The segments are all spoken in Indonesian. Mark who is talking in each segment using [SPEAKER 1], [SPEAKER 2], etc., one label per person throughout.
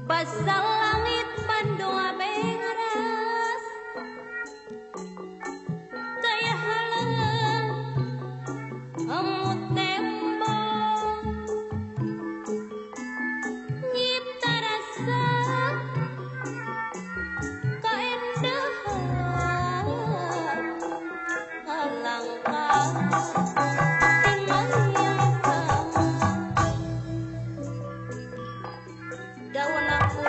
[SPEAKER 1] Pasang langit Bandung beres daya halang emu tembok nyipta rasa kaendahan alangkah timang yang sama daun aku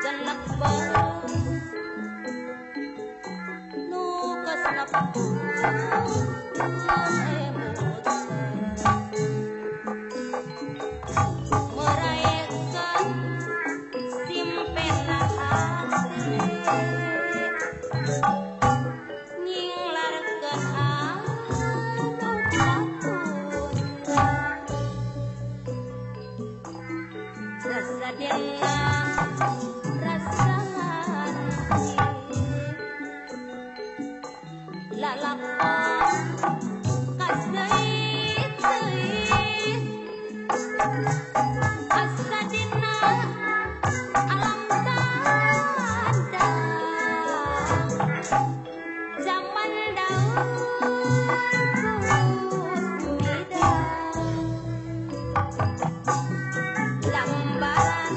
[SPEAKER 1] jenak bareng nu kasnap merayakan simpena hati nyinglarkeun anu katunda rasa dina rasa hati lalapang kaseuit-seuit asa dina alam tanda zaman daun kusmida lambaran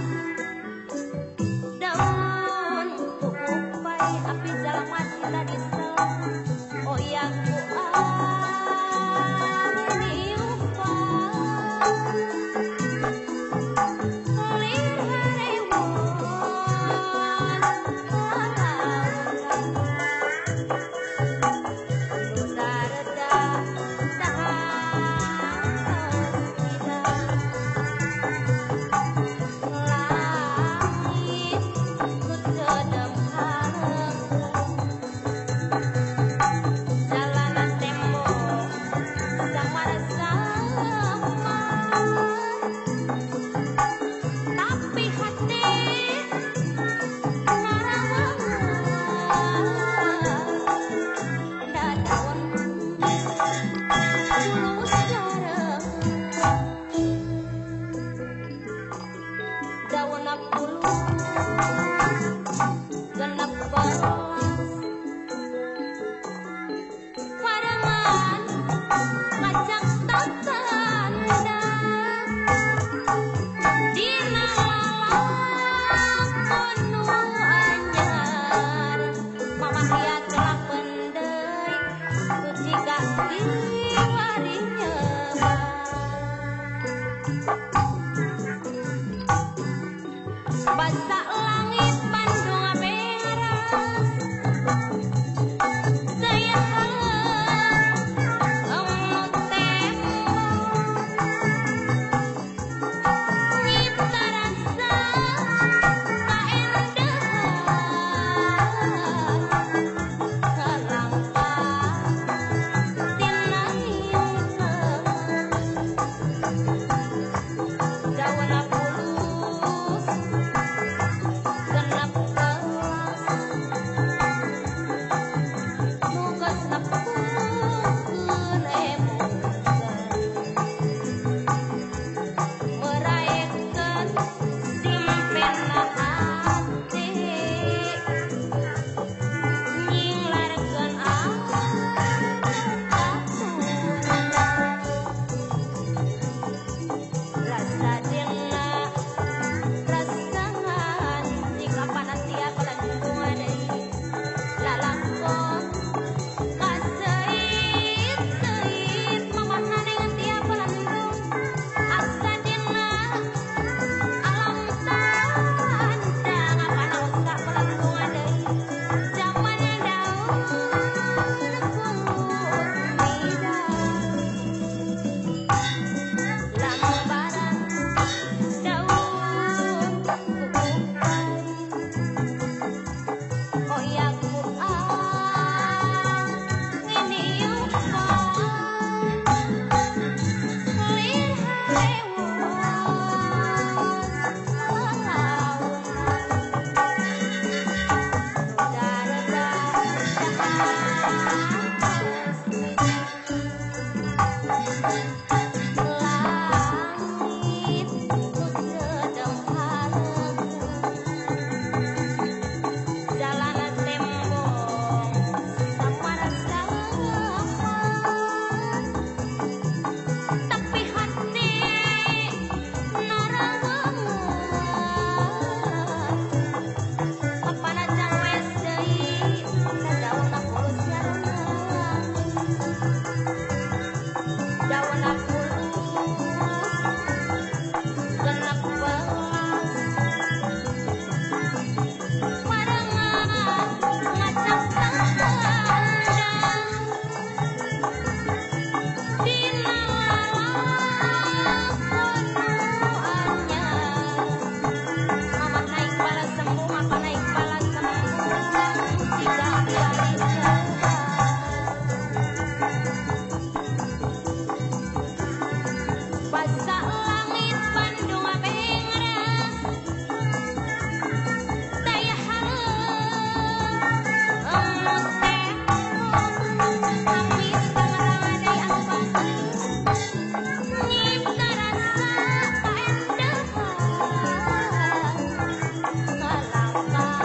[SPEAKER 1] daun upai api jalma cinta diselam oh yang ku ani upah lir harewon nu sareda tahan langit ku tedem jalanan tembok sama-sama tapi hati ngarawangan dadaun tulus jarang daun puluh genep belas padangan ngajak tatanda dina lalakon nu anyar mamahia telah pendeui suci kaki wari nyebar basa langit Bandung beres daya halang emu tembok nyipta rasa kaendahan alangkah tinang yang sama Pasak langit Bandung bengrang daya emute kami tangerang daya apa nyipta rasa kaendahan ngalaka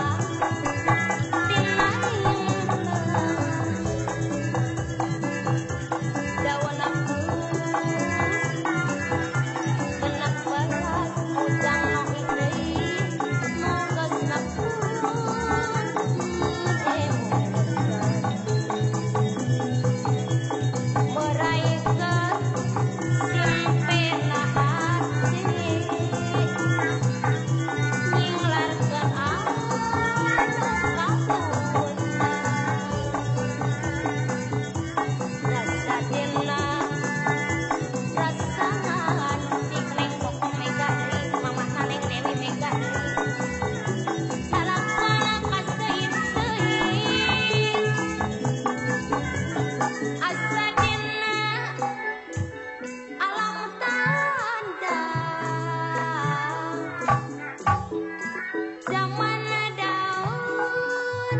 [SPEAKER 1] zaman daun